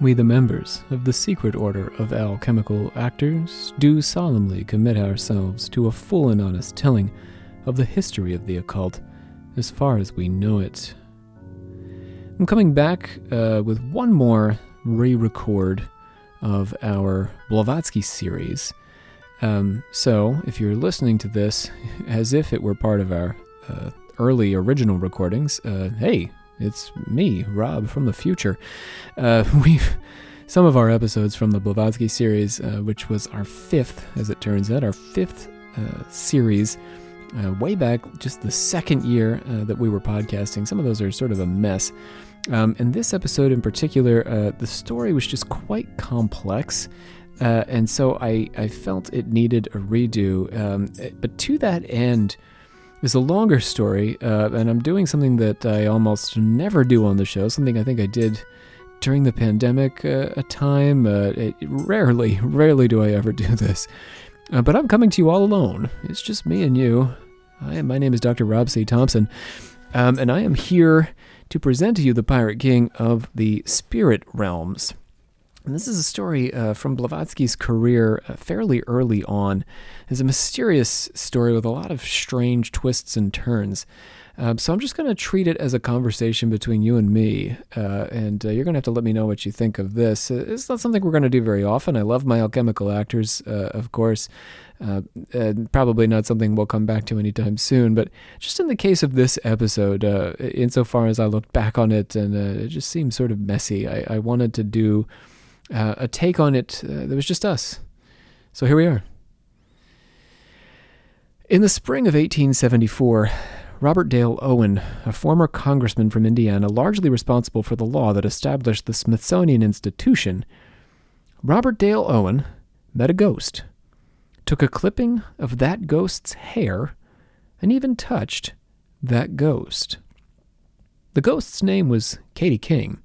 We, the members of the secret order of alchemical actors, do solemnly commit ourselves to a full and honest telling of the history of the occult, as far as we know it. I'm coming back with one more re-record of our Blavatsky series. So, if you're listening to this as if it were part of our early original recordings, hey, it's me, Rob, from the future. Some of our episodes from the Blavatsky series, which was our fifth, as it turns out, our fifth series, way back just the second year that we were podcasting. Some of those are sort of a mess. And this episode in particular, the story was just quite complex. And so I felt it needed a redo. But to that end, it's a longer story, and I'm doing something that I almost never do on the show, something I think I did during the pandemic a time. Rarely do I ever do this. But I'm coming to you all alone. It's just me and you. My name is Dr. Rob C. Thompson, and I am here to present to you the Pirate King of the Spirit Realms. And this is a story from Blavatsky's career fairly early on. It's a mysterious story with a lot of strange twists and turns. So I'm just going to treat it as a conversation between you and me, and you're going to have to let me know what you think of this. It's not something we're going to do very often. I love my alchemical actors, of course. Probably not something we'll come back to anytime soon, but just in the case of this episode, insofar as I looked back on it, and it just seemed sort of messy, I wanted to do a take on it that was just us. So here we are. In the spring of 1874, Robert Dale Owen, a former congressman from Indiana, largely responsible for the law that established the Smithsonian Institution, Robert Dale Owen met a ghost, took a clipping of that ghost's hair, and even touched that ghost. The ghost's name was Katie King,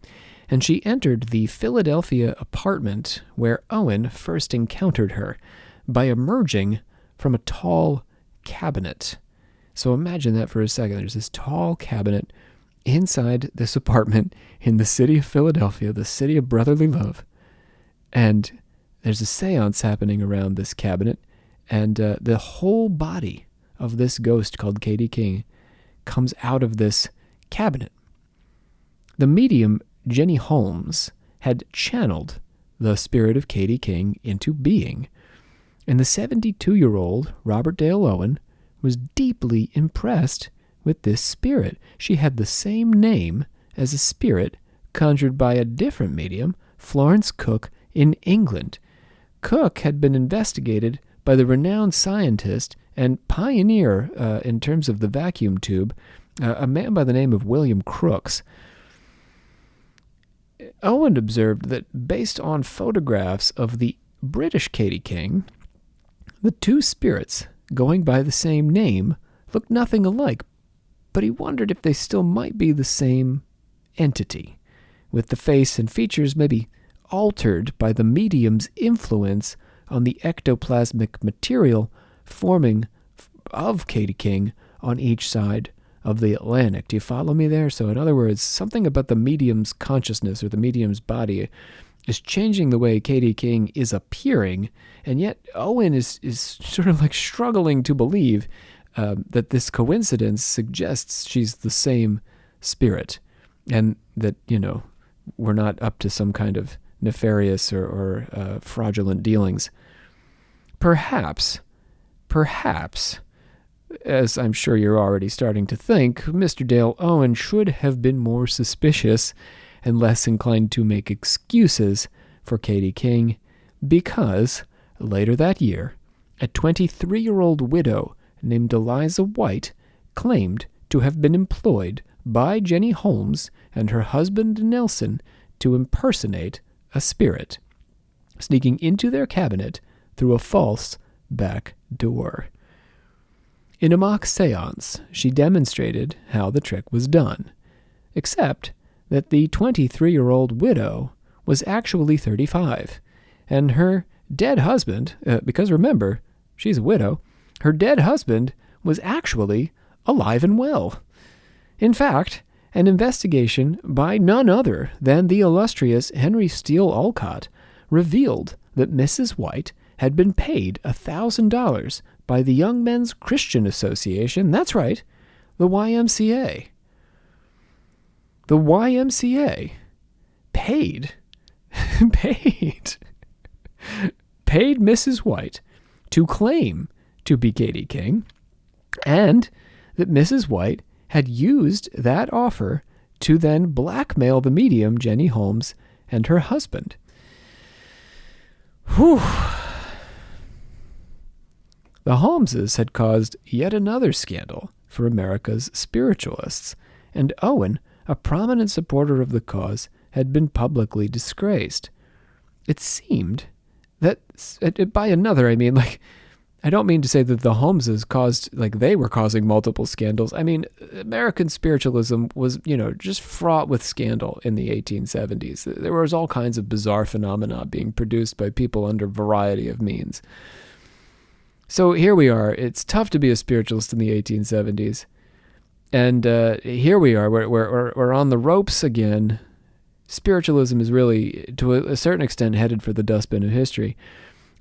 and she entered the Philadelphia apartment where Owen first encountered her by emerging from a tall cabinet. So imagine that for a second. There's this tall cabinet inside this apartment in the city of Philadelphia, the city of brotherly love, and there's a seance happening around this cabinet, and the whole body of this ghost called Katie King comes out of this cabinet. The medium Jenny Holmes had channeled the spirit of Katie King into being, and the 72-year-old Robert Dale Owen was deeply impressed with this spirit. She had the same name as a spirit conjured by a different medium, Florence Cook, in England. Cook had been investigated by the renowned scientist and pioneer in terms of the vacuum tube, a man by the name of William Crookes. Owen observed that based on photographs of the British Katie King, the two spirits going by the same name looked nothing alike, but he wondered if they still might be the same entity, with the face and features maybe altered by the medium's influence on the ectoplasmic material forming of Katie King on each side of the Atlantic. Do you follow me there? So in other words, something about the medium's consciousness or the medium's body is changing the way Katie King is appearing, and yet Owen is sort of like struggling to believe that this coincidence suggests she's the same spirit, and that, we're not up to some kind of nefarious or fraudulent dealings. Perhaps, as I'm sure you're already starting to think, Mr. Dale Owen should have been more suspicious and less inclined to make excuses for Katie King, because later that year, a 23-year-old widow named Eliza White claimed to have been employed by Jenny Holmes and her husband Nelson to impersonate a spirit, sneaking into their cabinet through a false back door. In a mock seance, she demonstrated how the trick was done, except that the 23-year-old widow was actually 35, and her dead husband, because remember, she's a widow, her dead husband was actually alive and well. In fact, An investigation by none other than the illustrious Henry Steele Olcott revealed that Mrs. White had been paid $1,000 by the Young Men's Christian Association, that's right, the YMCA. The YMCA paid Mrs. White to claim to be Katie King, and that Mrs. White had used that offer to then blackmail the medium, Jenny Holmes, and her husband. Whew. The Holmeses had caused yet another scandal for America's spiritualists, and Owen, a prominent supporter of the cause, had been publicly disgraced. It seemed that, by another, I mean, I don't mean to say that the Holmeses they were causing multiple scandals. I mean, American spiritualism was, just fraught with scandal in the 1870s. There was all kinds of bizarre phenomena being produced by people under a variety of means. So here we are. It's tough to be a spiritualist in the 1870s. And here we are. We're on the ropes again. Spiritualism is really, to a certain extent, headed for the dustbin of history.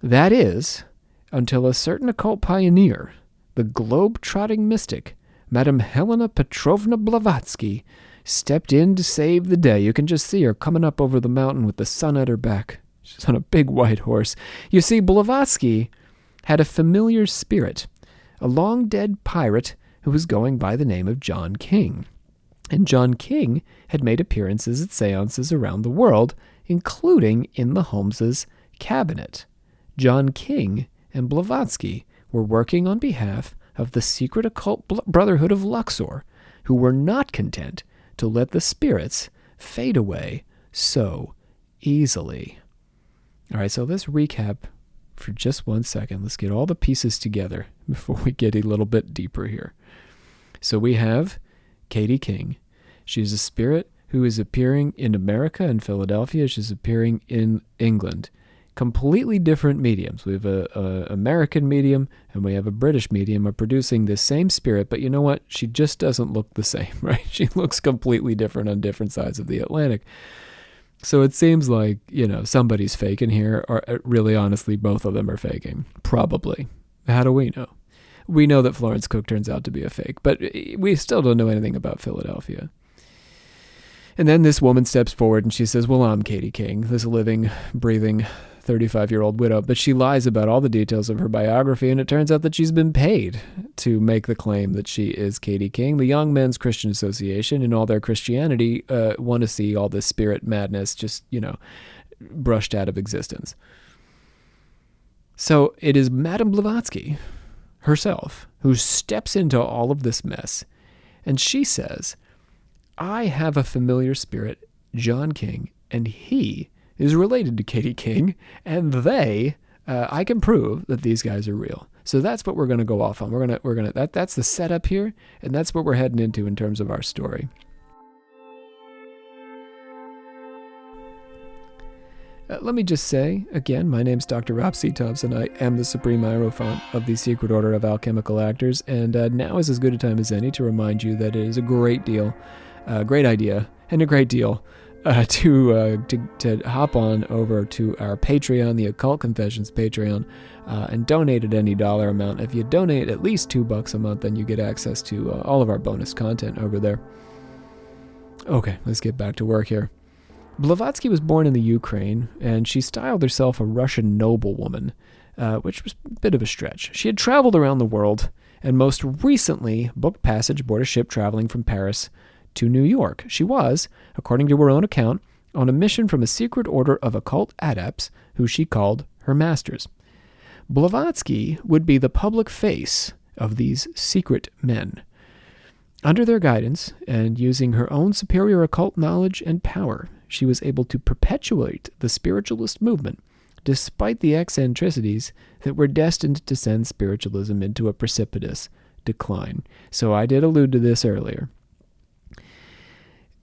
That is, until a certain occult pioneer, the globe-trotting mystic, Madame Helena Petrovna Blavatsky, stepped in to save the day. You can just see her coming up over the mountain with the sun at her back. She's on a big white horse. You see, Blavatsky had a familiar spirit, a long-dead pirate who was going by the name of John King. And John King had made appearances at seances around the world, including in the Holmeses' cabinet. John King and Blavatsky were working on behalf of the secret occult Brotherhood of Luxor, who were not content to let the spirits fade away so easily. All right, so let's recap for just 1 second. Let's get all the pieces together before we get a little bit deeper here. So we have Katie King. She's a spirit who is appearing in America and Philadelphia. She's appearing in England. Completely different mediums. We have a American medium and we have a British medium are producing this same spirit, but you know what? She just doesn't look the same, right? She looks completely different on different sides of the Atlantic. So it seems like, somebody's faking here, or really honestly, both of them are faking. Probably. How do we know? We know that Florence Cook turns out to be a fake, but we still don't know anything about Philadelphia. And then this woman steps forward and she says, well, I'm Katie King, this living, breathing 35-year-old widow, but she lies about all the details of her biography, and it turns out that she's been paid to make the claim that she is Katie King. The Young Men's Christian Association, in all their Christianity, want to see all this spirit madness just, brushed out of existence. So it is Madame Blavatsky herself who steps into all of this mess, and she says, I have a familiar spirit, John King, and he is related to Katie King, and I can prove that these guys are real. So that's what we're going to go off on. That's the setup here, and that's what we're heading into in terms of our story. Let me just say, again, my name's Dr. Rob C. Tubbs, and I am the Supreme Hierophant of the Secret Order of Alchemical Actors, and now is as good a time as any to remind you that it is a great deal, a great idea, and a great deal to hop on over to our Patreon, the Occult Confessions Patreon, and donate at any dollar amount. If you donate at least $2 a month, then you get access to all of our bonus content over there. Okay, let's get back to work here. Blavatsky was born in the Ukraine, and she styled herself a Russian noblewoman, which was a bit of a stretch. She had traveled around the world, and most recently booked passage aboard a ship traveling from Paris to New York. She was, according to her own account, on a mission from a secret order of occult adepts who she called her masters. Blavatsky would be the public face of these secret men. Under their guidance, and using her own superior occult knowledge and power, she was able to perpetuate the spiritualist movement, despite the eccentricities that were destined to send spiritualism into a precipitous decline. So I did allude to this earlier.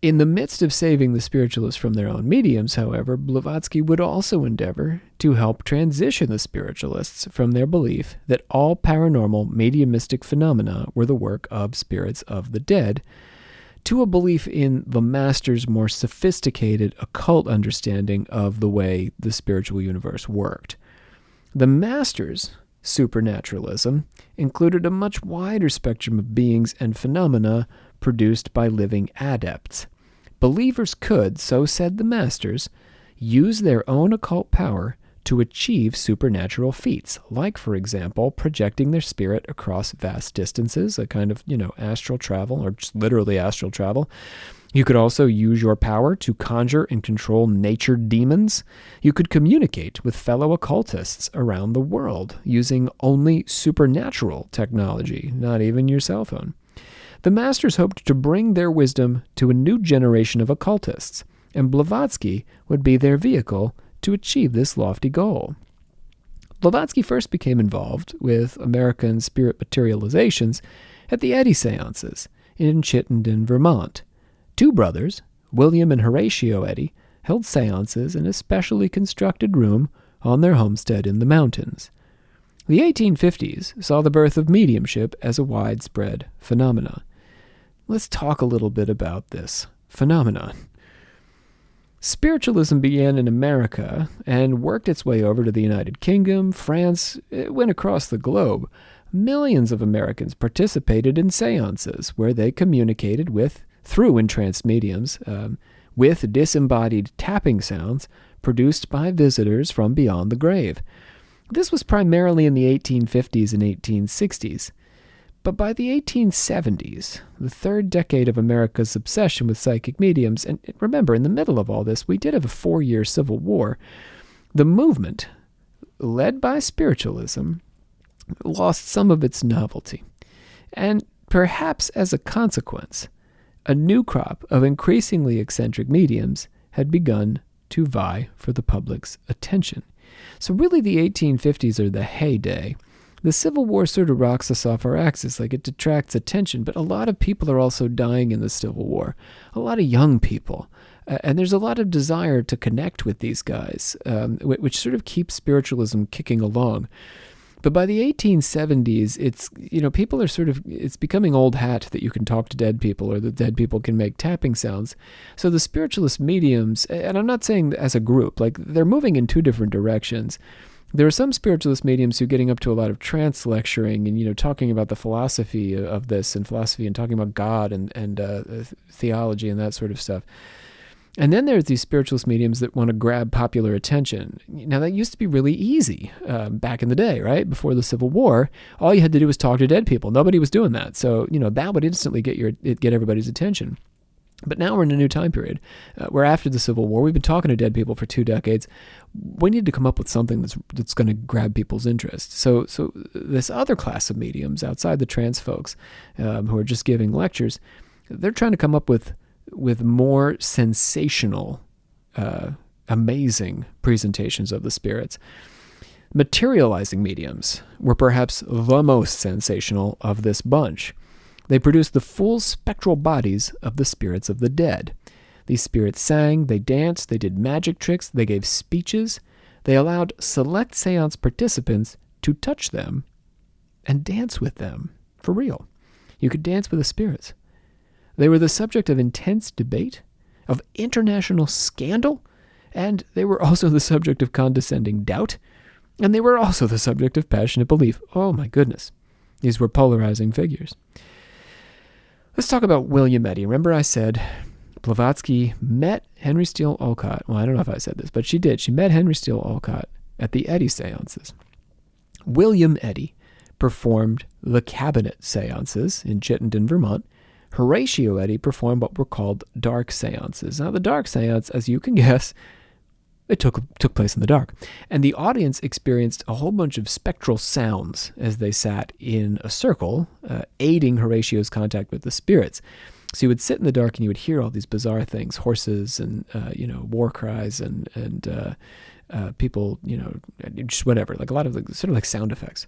In the midst of saving the spiritualists from their own mediums, however, Blavatsky would also endeavor to help transition the spiritualists from their belief that all paranormal mediumistic phenomena were the work of spirits of the dead, to a belief in the master's more sophisticated occult understanding of the way the spiritual universe worked. The master's supernaturalism included a much wider spectrum of beings and phenomena produced by living adepts. Believers could, so said the masters, use their own occult power to achieve supernatural feats, like, for example, projecting their spirit across vast distances, a kind of, astral travel, or just literally astral travel. You could also use your power to conjure and control nature demons. You could communicate with fellow occultists around the world using only supernatural technology, not even your cell phone. The masters hoped to bring their wisdom to a new generation of occultists, and Blavatsky would be their vehicle to achieve this lofty goal. Blavatsky first became involved with American spirit materializations at the Eddy seances in Chittenden, Vermont. Two brothers, William and Horatio Eddy, held seances in a specially constructed room on their homestead in the mountains. The 1850s saw the birth of mediumship as a widespread phenomenon. Let's talk a little bit about this phenomenon. Spiritualism began in America and worked its way over to the United Kingdom, France. It went across the globe. Millions of Americans participated in seances where they communicated through entranced mediums with disembodied tapping sounds produced by visitors from beyond the grave. This was primarily in the 1850s and 1860s. But by the 1870s, the third decade of America's obsession with psychic mediums, and remember, in the middle of all this, we did have a 4-year civil war, the movement, led by spiritualism, lost some of its novelty. And perhaps as a consequence, a new crop of increasingly eccentric mediums had begun to vie for the public's attention. So really the 1850s are the heyday. The Civil War sort of rocks us off our axis, like it detracts attention, but a lot of people are also dying in the Civil War. A lot of young people. And there's a lot of desire to connect with these guys, which sort of keeps spiritualism kicking along. But by the 1870s, people are it's becoming old hat that you can talk to dead people or that dead people can make tapping sounds. So the spiritualist mediums, and I'm not saying as a group, like they're moving in two different directions. There are some spiritualist mediums who are getting up to a lot of trance lecturing and, talking about the philosophy of this and philosophy and talking about God and theology and that sort of stuff. And then there's these spiritualist mediums that want to grab popular attention. Now, that used to be really easy back in the day, right? Before the Civil War, all you had to do was talk to dead people. Nobody was doing that. So, that would instantly get everybody's attention. But now we're in a new time period. We're after the Civil War. We've been talking to dead people for 2 decades. We need to come up with something that's going to grab people's interest. So this other class of mediums outside the trance folks who are just giving lectures, they're trying to come up with more sensational, amazing presentations of the spirits. Materializing mediums were perhaps the most sensational of this bunch. They produced the full spectral bodies of the spirits of the dead. These spirits sang, they danced, they did magic tricks, they gave speeches. They allowed select seance participants to touch them and dance with them, for real. You could dance with the spirits. They were the subject of intense debate, of international scandal, and they were also the subject of condescending doubt, and they were also the subject of passionate belief. Oh my goodness. These were polarizing figures. Let's talk about William Eddy. Remember I said Blavatsky met Henry Steele Olcott. Well, I don't know if I said this, but she did. She met Henry Steele Olcott at the Eddy seances. William Eddy performed the cabinet seances in Chittenden, Vermont. Horatio Eddy performed what were called dark seances. Now, the dark seance, as you can guess, it took place in the dark. And the audience experienced a whole bunch of spectral sounds as they sat in a circle, aiding Horatio's contact with the spirits. So you would sit in the dark and you would hear all these bizarre things, horses and, war cries and people, just whatever, like a lot of sort of like sound effects.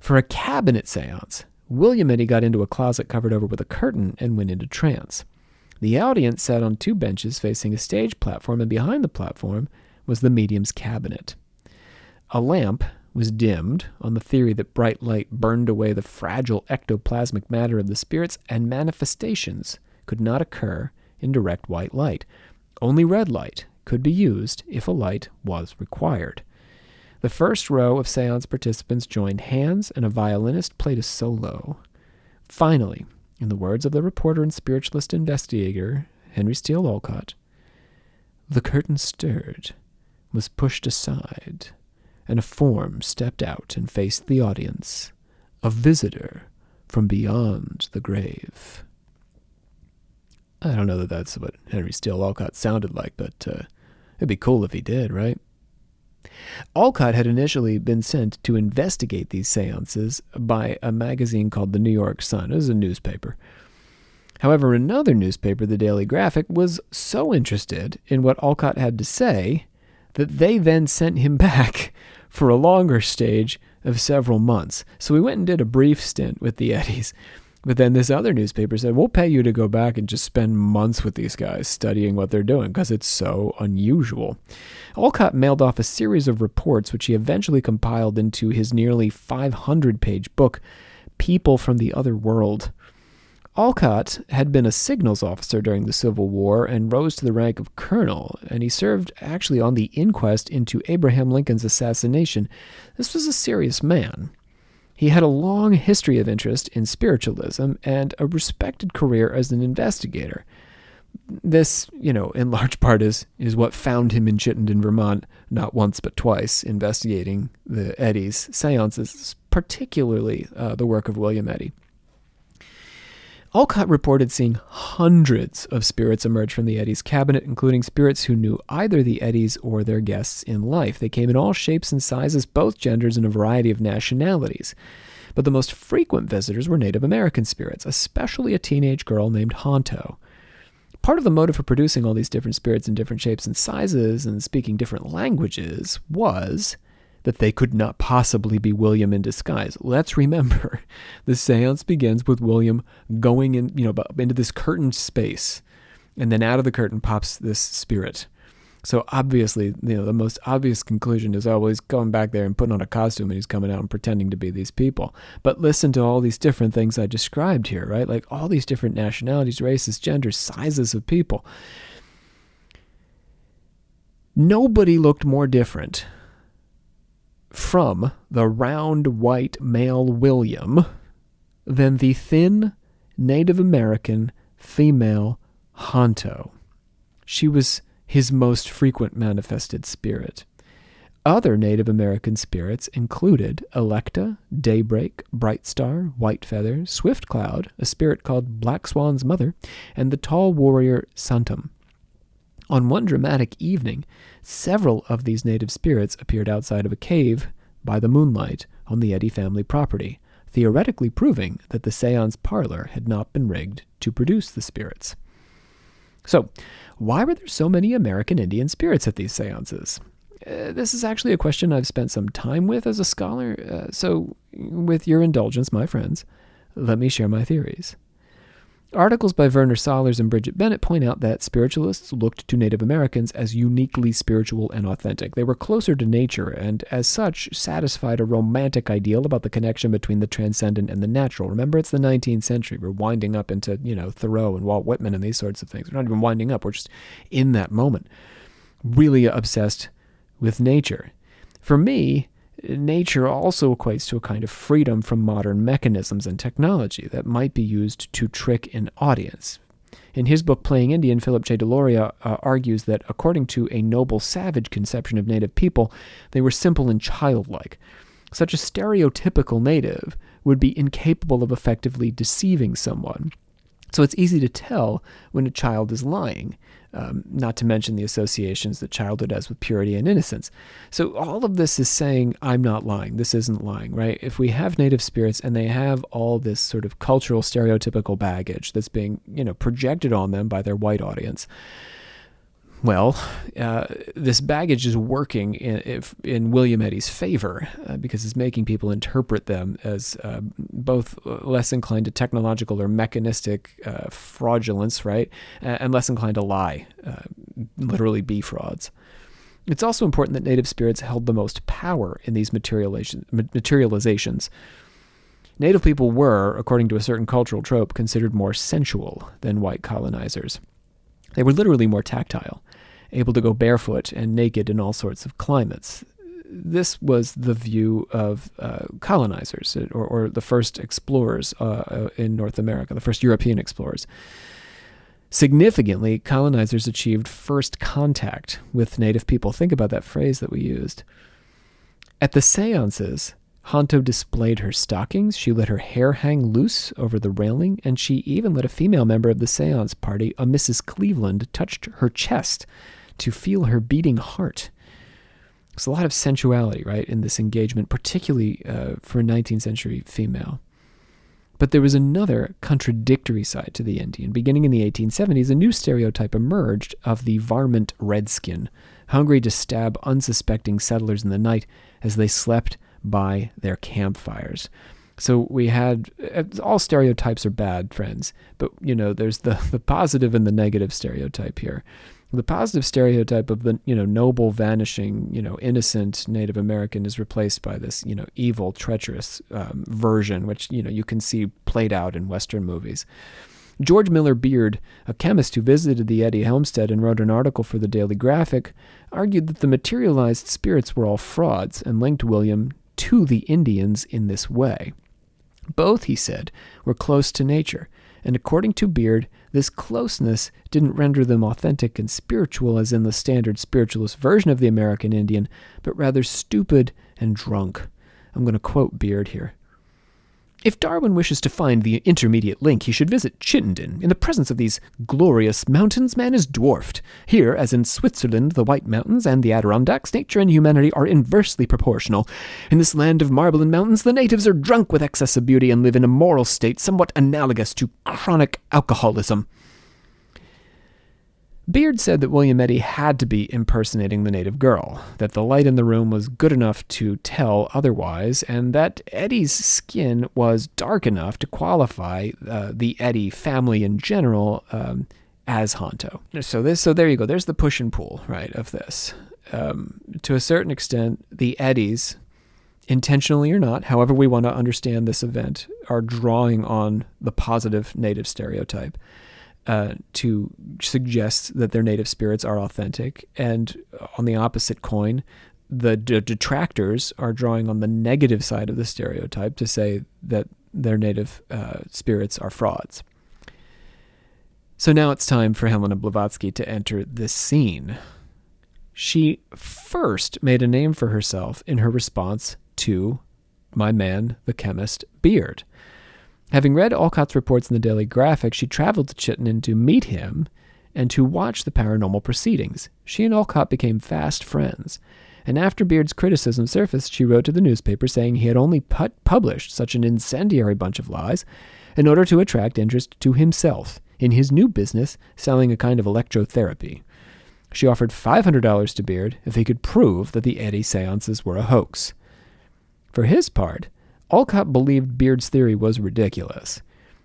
For a cabinet seance, William Eddy got into a closet covered over with a curtain and went into trance. The audience sat on 2 benches facing a stage platform, and behind the platform was the medium's cabinet. A lamp was dimmed on the theory that bright light burned away the fragile ectoplasmic matter of the spirits, and manifestations could not occur in direct white light. Only red light could be used if a light was required. The first row of seance participants joined hands, and a violinist played a solo. Finally, in the words of the reporter and spiritualist investigator Henry Steele Olcott, the curtain stirred, was pushed aside, and a form stepped out and faced the audience, a visitor from beyond the grave. I don't know that that's what Henry Steele Olcott sounded like, but it'd be cool if he did, right? Olcott had initially been sent to investigate these seances by a magazine called the New York Sun. It was a newspaper. However, another newspaper, the Daily Graphic, was so interested in what Olcott had to say that they then sent him back for a longer stage of several months. So we went and did a brief stint with the Eddies. But then this other newspaper said, we'll pay you to go back and just spend months with these guys studying what they're doing because it's so unusual. Olcott mailed off a series of reports which he eventually compiled into his nearly 500-page book, People from the Other World. Olcott had been a signals officer during the Civil War and rose to the rank of colonel, and he served actually on the inquest into Abraham Lincoln's assassination. This was a serious man. He had a long history of interest in spiritualism and a respected career as an investigator. This, in large part is what found him in Chittenden, Vermont, not once but twice, investigating the Eddies' seances, particularly the work of William Eddy. Olcott reported seeing hundreds of spirits emerge from the Eddies' cabinet, including spirits who knew either the Eddies or their guests in life. They came in all shapes and sizes, both genders, and a variety of nationalities. But the most frequent visitors were Native American spirits, especially a teenage girl named Honto. Part of the motive for producing all these different spirits in different shapes and sizes and speaking different languages was that they could not possibly be William in disguise. Let's remember, the seance begins with William going into this curtained space, and then out of the curtain pops this spirit. So obviously, the most obvious conclusion is always going back there and putting on a costume, and he's coming out and pretending to be these people. But listen to all these different things I described here, right? Like all these different nationalities, races, genders, sizes of people. Nobody looked more different from the round white male William than the thin Native American female Honto. She was his most frequent manifested spirit. Other Native American spirits included Electa, Daybreak, Bright Star, White Feather, Swift Cloud, a spirit called Black Swan's mother, and the tall warrior Santum. On one dramatic evening, several of these native spirits appeared outside of a cave by the moonlight on the Eddy family property, theoretically proving that the seance parlor had not been rigged to produce the spirits. So, why were there so many American Indian spirits at these seances? This is actually a question I've spent some time with as a scholar, so with your indulgence, my friends, let me share my theories. Articles by Werner Sollers and Bridget Bennett point out that spiritualists looked to Native Americans as uniquely spiritual and authentic. They were closer to nature and, as such, satisfied a romantic ideal about the connection between the transcendent and the natural. Remember, it's the 19th century. We're winding up into, Thoreau and Walt Whitman and these sorts of things. We're not even winding up. We're just in that moment, really obsessed with nature. For me, nature also equates to a kind of freedom from modern mechanisms and technology that might be used to trick an audience. In his book, Playing Indian, Philip J. Deloria argues that according to a noble savage conception of native people, they were simple and childlike. Such a stereotypical native would be incapable of effectively deceiving someone. So it's easy to tell when a child is lying, not to mention the associations that childhood has with purity and innocence. So all of this is saying, I'm not lying. This isn't lying, right? If we have native spirits and they have all this sort of cultural stereotypical baggage that's being, projected on them by their white audience, well, this baggage is working in William Eddy's favor because it's making people interpret them as both less inclined to technological or mechanistic fraudulence, right, and less inclined to lie, literally be frauds. It's also important that native spirits held the most power in these materializations. Native people were, according to a certain cultural trope, considered more sensual than white colonizers. They were literally more tactile, able to go barefoot and naked in all sorts of climates. This was the view of colonizers, or the first explorers in North America, the first European explorers. Significantly, colonizers achieved first contact with native people. Think about that phrase that we used. At the seances, Honto displayed her stockings, she let her hair hang loose over the railing, and she even let a female member of the seance party, a Mrs. Cleveland, touch her chest to feel her beating heart. There's a lot of sensuality, right, in this engagement, particularly for a 19th century female. But there was another contradictory side to the Indian. Beginning in the 1870s, a new stereotype emerged of the varmint redskin, hungry to stab unsuspecting settlers in the night as they slept by their campfires. So we had, all stereotypes are bad, friends, but, there's the positive and the negative stereotype here. The positive stereotype of the, noble, vanishing, innocent Native American is replaced by this, evil, treacherous version, which, you can see played out in Western movies. George Miller Beard, a chemist who visited the Eddy homestead and wrote an article for the Daily Graphic, argued that the materialized spirits were all frauds and linked William to the Indians in this way. Both, he said, were close to nature, and according to Beard, this closeness didn't render them authentic and spiritual as in the standard spiritualist version of the American Indian, but rather stupid and drunk. I'm going to quote Beard here. If Darwin wishes to find the intermediate link, he should visit Chittenden. In the presence of these glorious mountains, man is dwarfed. Here, as in Switzerland, the White Mountains and the Adirondacks, nature and humanity are inversely proportional. In this land of marble and mountains, the natives are drunk with excess of beauty and live in a moral state somewhat analogous to chronic alcoholism. Beard said that William Eddy had to be impersonating the native girl, that the light in the room was good enough to tell otherwise, and that Eddy's skin was dark enough to qualify the Eddy family in general as Honto. So there you go. There's the push and pull, right, of this. To a certain extent, the Eddys, intentionally or not, however we want to understand this event, are drawing on the positive native stereotype. To suggest that their native spirits are authentic. And on the opposite coin, the detractors are drawing on the negative side of the stereotype to say that their native spirits are frauds. So now it's time for Helena Blavatsky to enter this scene. She first made a name for herself in her response to my man, the chemist, Beard. Having read Olcott's reports in the Daily Graphic, she traveled to Chittenden to meet him and to watch the paranormal proceedings. She and Olcott became fast friends, and after Beard's criticism surfaced, she wrote to the newspaper saying he had only published such an incendiary bunch of lies in order to attract interest to himself in his new business selling a kind of electrotherapy. She offered $500 to Beard if he could prove that the Eddy seances were a hoax. For his part, Olcott believed Beard's theory was ridiculous.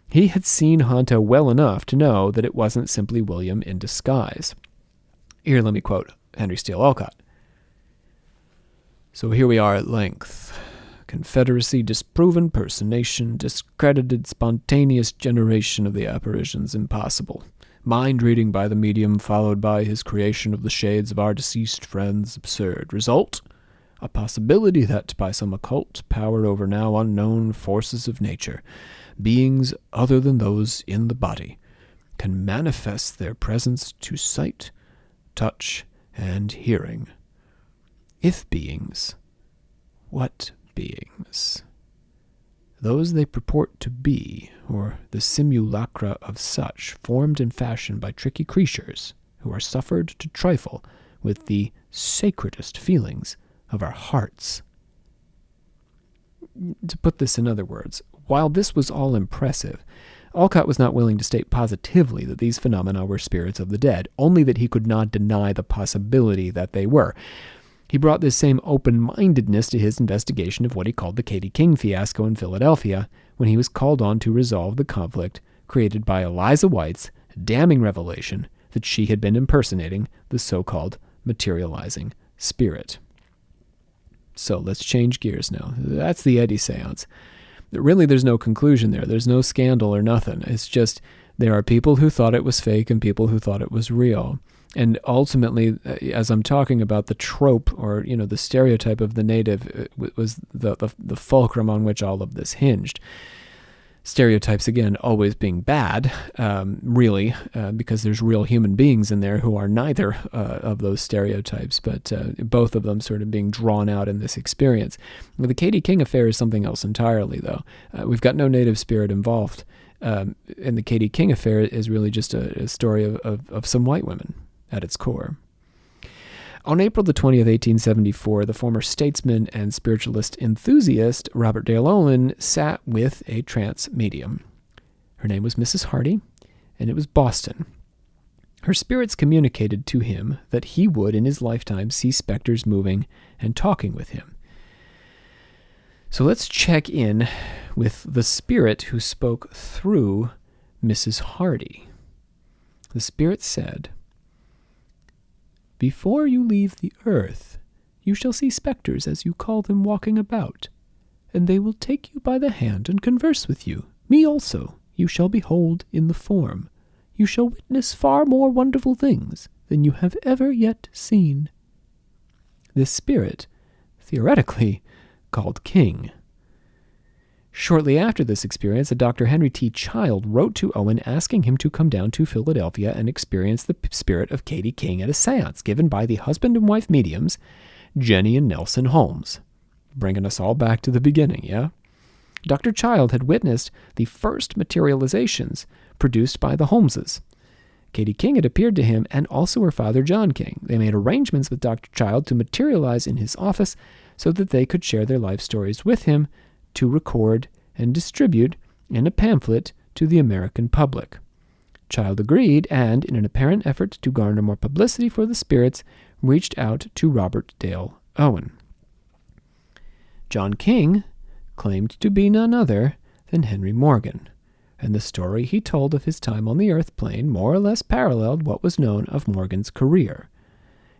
He had seen Honto well enough to know that it wasn't simply William in disguise. Here, let me quote Henry Steele Olcott. So here we are at length. Confederacy disproven, personation discredited, spontaneous generation of the apparitions impossible. Mind reading by the medium followed by his creation of the shades of our deceased friends absurd. Result? A possibility that, by some occult power over now unknown forces of nature, beings other than those in the body can manifest their presence to sight, touch, and hearing. If beings, what beings? Those they purport to be, or the simulacra of such, formed and fashioned by tricky creatures who are suffered to trifle with the sacredest feelings of our hearts. To put this in other words, while this was all impressive, Olcott was not willing to state positively that these phenomena were spirits of the dead, only that he could not deny the possibility that they were. He brought this same open-mindedness to his investigation of what he called the Katy King fiasco in Philadelphia, when he was called on to resolve the conflict created by Eliza White's damning revelation that she had been impersonating the so-called materializing spirit. So let's change gears now. That's the Eddy seance. Really, there's no conclusion there. There's no scandal or nothing. It's just there are people who thought it was fake and people who thought it was real. And ultimately, as I'm talking about the trope or, the stereotype of the native, was the fulcrum on which all of this hinged. Stereotypes, again, always being bad, really, because there's real human beings in there who are neither of those stereotypes, but both of them sort of being drawn out in this experience. The Katy King affair is something else entirely, though. We've got no native spirit involved. And the Katy King affair is really just a story of some white women at its core. On April the 20th, 1874, the former statesman and spiritualist enthusiast Robert Dale Owen sat with a trance medium. Her name was Mrs. Hardy, and it was Boston. Her spirits communicated to him that he would, in his lifetime, see specters moving and talking with him. So let's check in with the spirit who spoke through Mrs. Hardy. The spirit said, "Before you leave the earth, you shall see specters, as you call them, walking about, and they will take you by the hand and converse with you. Me also you shall behold in the form. You shall witness far more wonderful things than you have ever yet seen." This spirit, theoretically, called King. Shortly after this experience, a Dr. Henry T. Child wrote to Owen asking him to come down to Philadelphia and experience the spirit of Katy King at a seance given by the husband and wife mediums, Jenny and Nelson Holmes. Bringing us all back to the beginning, yeah? Dr. Child had witnessed the first materializations produced by the Holmeses. Katy King had appeared to him and also her father, John King. They made arrangements with Dr. Child to materialize in his office so that they could share their life stories with him, to record and distribute in a pamphlet to the American public. Child agreed and, in an apparent effort to garner more publicity for the spirits, reached out to Robert Dale Owen. John King claimed to be none other than Henry Morgan, and the story he told of his time on the earth plane more or less paralleled what was known of Morgan's career.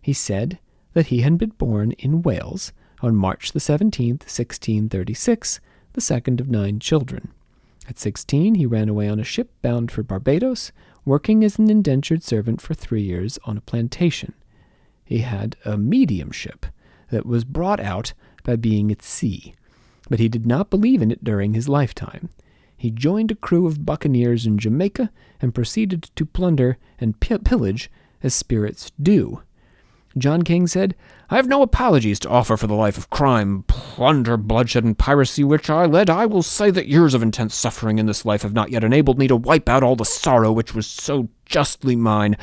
He said that he had been born in Wales on March the 17th, 1636, the second of 9 children. At 16, he ran away on a ship bound for Barbados, working as an indentured servant for 3 years on a plantation. He had a mediumship that was brought out by being at sea, but he did not believe in it during his lifetime. He joined a crew of buccaneers in Jamaica and proceeded to plunder and pillage as spirits do. John King said, "I have no apologies to offer for the life of crime, plunder, bloodshed, and piracy which I led. I will say that years of intense suffering in this life have not yet enabled me to wipe out all the sorrow which was so justly mine.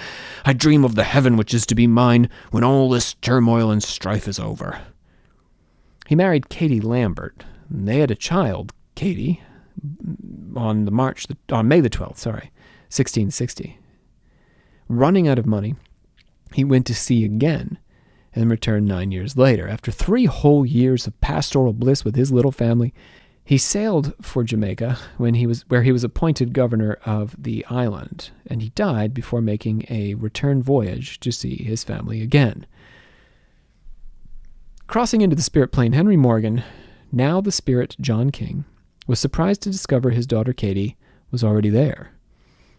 I dream of the heaven which is to be mine when all this turmoil and strife is over." He married Katie Lambert. And they had a child, Katie, on May the 12th, 1660. Running out of money, he went to sea again and returned 9 years later. After 3 whole years of pastoral bliss with his little family, he sailed for Jamaica where he was appointed governor of the island, and he died before making a return voyage to see his family again. Crossing into the spirit plane, Henry Morgan, now the spirit John King, was surprised to discover his daughter Katie was already there.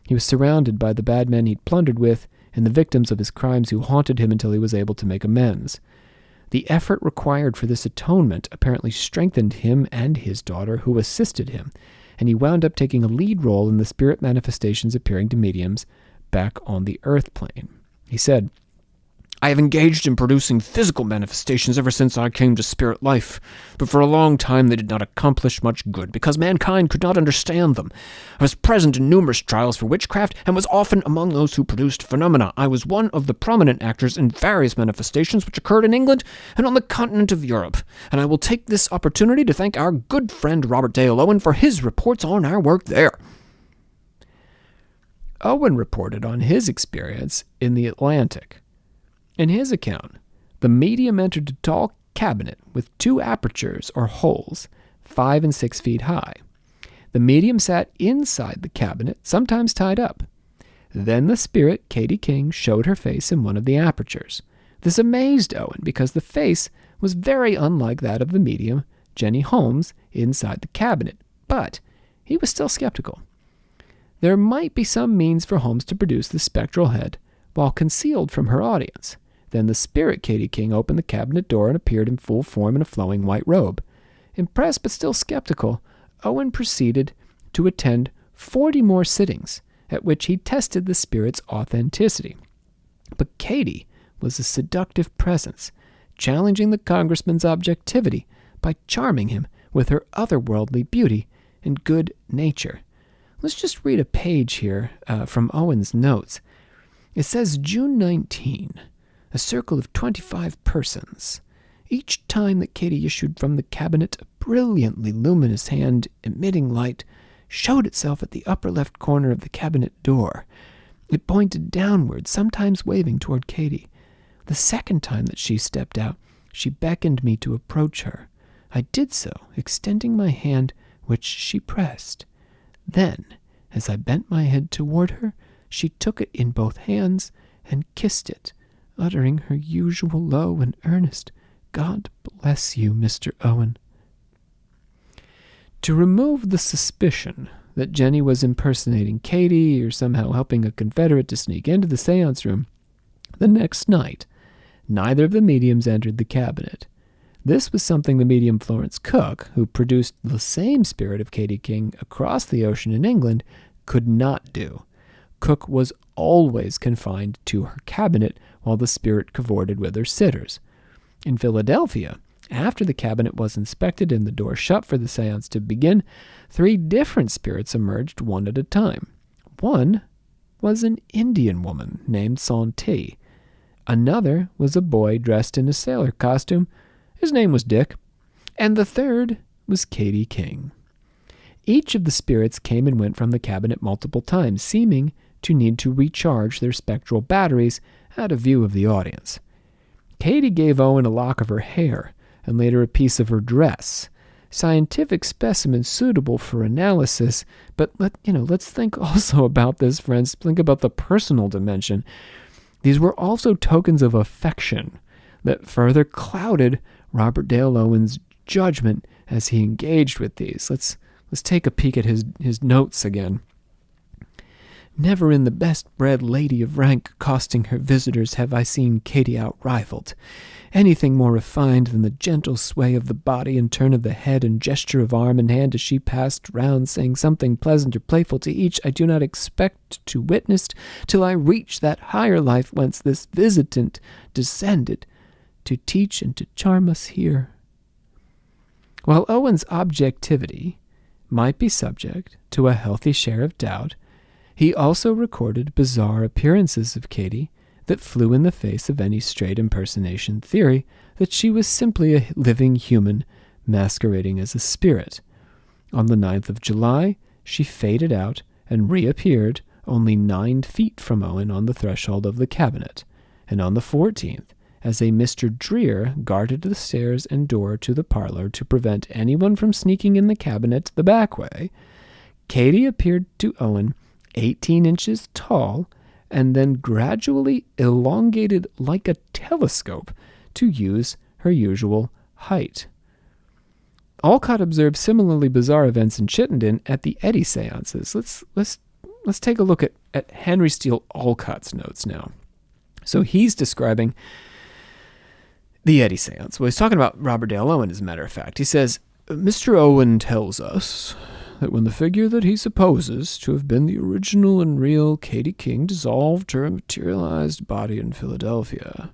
He was surrounded by the bad men he'd plundered with and the victims of his crimes who haunted him until he was able to make amends. The effort required for this atonement apparently strengthened him and his daughter, who assisted him, and he wound up taking a lead role in the spirit manifestations appearing to mediums back on the earth plane. He said, "I have engaged in producing physical manifestations ever since I came to spirit life, but for a long time they did not accomplish much good, because mankind could not understand them. I was present in numerous trials for witchcraft, and was often among those who produced phenomena. I was one of the prominent actors in various manifestations which occurred in England and on the continent of Europe, and I will take this opportunity to thank our good friend Robert Dale Owen for his reports on our work there." Owen reported on his experience in the Atlantic. In his account, the medium entered a tall cabinet with 2 apertures or holes, 5 and 6 feet high. The medium sat inside the cabinet, sometimes tied up. Then the spirit, Katy King, showed her face in one of the apertures. This amazed Owen because the face was very unlike that of the medium, Jenny Holmes, inside the cabinet, but he was still skeptical. There might be some means for Holmes to produce the spectral head while concealed from her audience. Then the spirit Katy King opened the cabinet door and appeared in full form in a flowing white robe. Impressed but still skeptical, Owen proceeded to attend 40 more sittings, at which he tested the spirit's authenticity. But Katy was a seductive presence, challenging the congressman's objectivity by charming him with her otherworldly beauty and good nature. Let's just read a page here from Owen's notes. It says, June 19, a circle of 25 persons. Each time that Katy issued from the cabinet, a brilliantly luminous hand emitting light showed itself at the upper left corner of the cabinet door. It pointed downward, sometimes waving toward Katy. The second time that she stepped out, she beckoned me to approach her. I did so, extending my hand, which she pressed. Then, as I bent my head toward her, she took it in both hands and kissed it, uttering her usual low and earnest, "God bless you, Mr. Owen." To remove the suspicion that Jenny was impersonating Katy or somehow helping a Confederate to sneak into the seance room, the next night, neither of the mediums entered the cabinet. This was something the medium Florence Cook, who produced the same spirit of Katy King across the ocean in England, could not do. Cook was always confined to her cabinet while the spirit cavorted with her sitters. In Philadelphia, after the cabinet was inspected and the door shut for the seance to begin, 3 different spirits emerged one at a time. One was an Indian woman named Santee. Another was a boy dressed in a sailor costume. His name was Dick. And the third was Katy King. Each of the spirits came and went from the cabinet multiple times, seeming to need to recharge their spectral batteries out of view of the audience. Katy gave Owen a lock of her hair and later a piece of her dress, scientific specimens suitable for analysis, but let's think also about this, friends. Think about the personal dimension. These were also tokens of affection that further clouded Robert Dale Owen's judgment as he engaged with these. Let's take a peek at his notes again. Never in the best-bred lady of rank costing her visitors have I seen Katy outrivaled. Anything more refined than the gentle sway of the body and turn of the head and gesture of arm and hand as she passed round saying something pleasant or playful to each, I do not expect to witness till I reach that higher life whence this visitant descended to teach and to charm us here. While Owen's objectivity might be subject to a healthy share of doubt, he also recorded bizarre appearances of Katy that flew in the face of any straight impersonation theory that she was simply a living human masquerading as a spirit. On the 9th of July, she faded out and reappeared only 9 feet from Owen on the threshold of the cabinet, and on the 14th, as a Mr. Dreer guarded the stairs and door to the parlor to prevent anyone from sneaking in the cabinet the back way, Katy appeared to Owen 18 inches tall and then gradually elongated like a telescope to use her usual height. Alcott observed similarly bizarre events in Chittenden at the Eddy seances. Let's take a look at Henry Steele Alcott's notes now. So he's describing the Eddy seance. Well, he's talking about Robert Dale Owen, as a matter of fact. He says, Mr. Owen tells us that when the figure that he supposes to have been the original and real Katy King dissolved her materialized body in Philadelphia,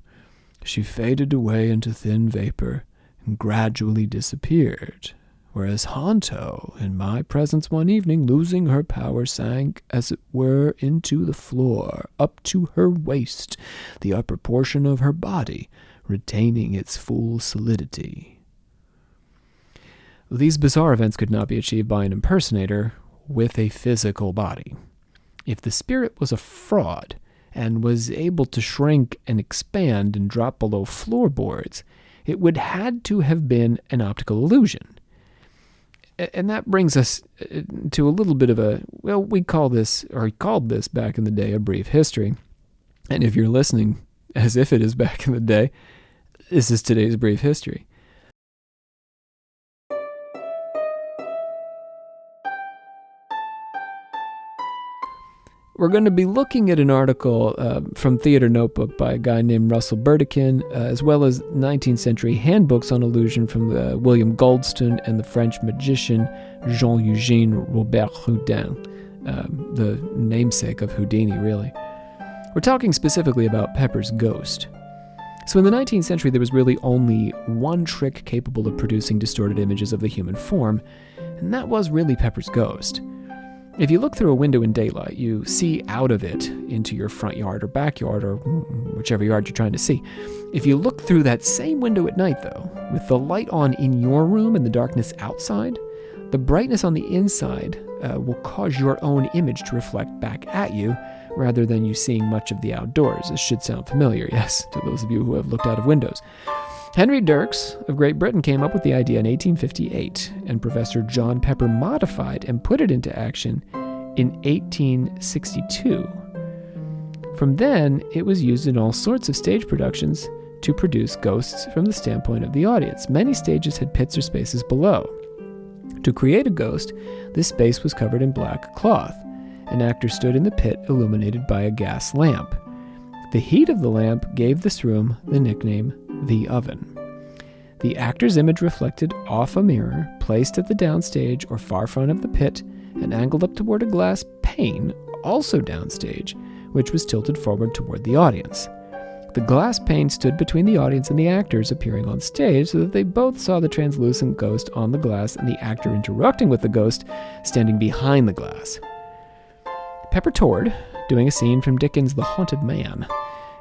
she faded away into thin vapor and gradually disappeared, whereas Honto, in my presence one evening, losing her power, sank, as it were, into the floor, up to her waist, the upper portion of her body retaining its full solidity. These bizarre events could not be achieved by an impersonator with a physical body. If the spirit was a fraud and was able to shrink and expand and drop below floorboards, it would had to have been an optical illusion. And that brings us to a little bit of we called this back in the day a brief history. And if you're listening as if it is back in the day, this is today's brief history. we're going to be looking at an article from Theater Notebook by a guy named Russell Burdekin, as well as 19th century handbooks on illusion from William Goldston and the French magician Jean-Eugène Robert Houdin, the namesake of Houdini, really. We're talking specifically about Pepper's ghost. So in the 19th century, there was really only one trick capable of producing distorted images of the human form, and that was really Pepper's ghost. If you look through a window in daylight, you see out of it into your front yard or backyard or whichever yard you're trying to see. If you look through that same window at night, though, with the light on in your room and the darkness outside, the brightness on the inside will cause your own image to reflect back at you, rather than you seeing much of the outdoors. This should sound familiar, yes, to those of you who have looked out of windows. Henry Dirks of Great Britain came up with the idea in 1858, and Professor John Pepper modified and put it into action in 1862. From then, it was used in all sorts of stage productions to produce ghosts from the standpoint of the audience. Many stages had pits or spaces below. To create a ghost, this space was covered in black cloth. An actor stood in the pit illuminated by a gas lamp. The heat of the lamp gave this room the nickname the oven. The actor's image reflected off a mirror placed at the downstage or far front of the pit and angled up toward a glass pane, also downstage, which was tilted forward toward the audience. The glass pane stood between the audience and the actors appearing on stage so that they both saw the translucent ghost on the glass and the actor interacting with the ghost standing behind the glass. Pepper toured, doing a scene from Dickens' The Haunted Man,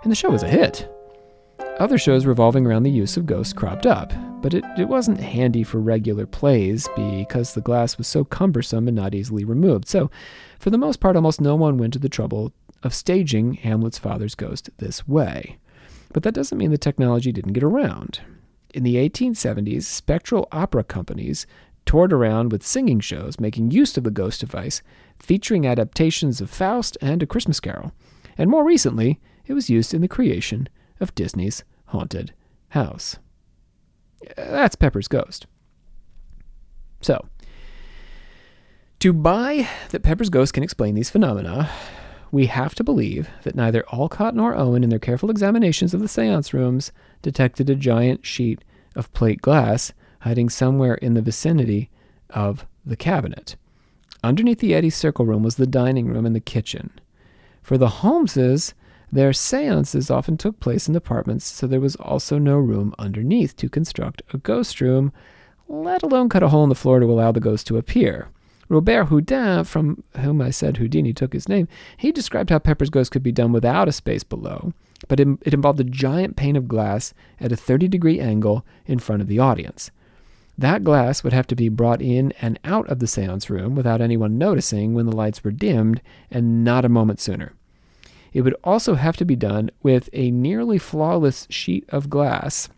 and the show was a hit. Other shows revolving around the use of ghosts cropped up, but it wasn't handy for regular plays because the glass was so cumbersome and not easily removed. So, for the most part, almost no one went to the trouble of staging Hamlet's father's ghost this way. But that doesn't mean the technology didn't get around. In the 1870s, spectral opera companies toured around with singing shows making use of the ghost device, featuring adaptations of Faust and A Christmas Carol. And more recently, it was used in the creation of Disney's Haunted House. That's Pepper's ghost. So, to buy that Pepper's ghost can explain these phenomena, we have to believe that neither Alcott nor Owen, in their careful examinations of the seance rooms, detected a giant sheet of plate glass hiding somewhere in the vicinity of the cabinet. Underneath the Eddy Circle room was the dining room and the kitchen. For the Holmeses, their seances often took place in apartments, so there was also no room underneath to construct a ghost room, let alone cut a hole in the floor to allow the ghost to appear. Robert Houdin, from whom I said Houdini took his name, he described how Pepper's ghost could be done without a space below, but it involved a giant pane of glass at a 30-degree angle in front of the audience. That glass would have to be brought in and out of the seance room without anyone noticing when the lights were dimmed, and not a moment sooner. It would also have to be done with a nearly flawless sheet of glass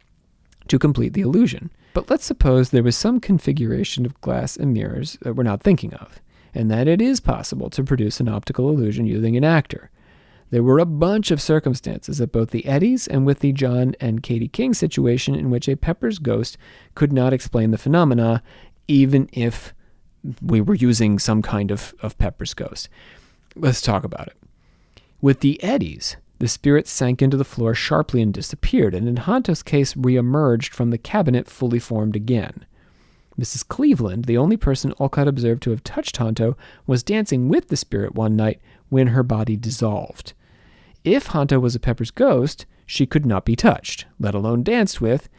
to complete the illusion. But let's suppose there was some configuration of glass and mirrors that we're not thinking of, and that it is possible to produce an optical illusion using an actor. There were a bunch of circumstances at both the Eddys and with the John and Katie King situation in which a Pepper's ghost could not explain the phenomena, even if we were using some kind of Pepper's ghost. Let's talk about it. With the Eddys, the spirit sank into the floor sharply and disappeared, and in Honto's case reemerged from the cabinet fully formed again. Mrs. Cleveland, the only person Alcott observed to have touched Honto, was dancing with the spirit one night when her body dissolved. If Honto was a Pepper's ghost, she could not be touched, let alone danced with.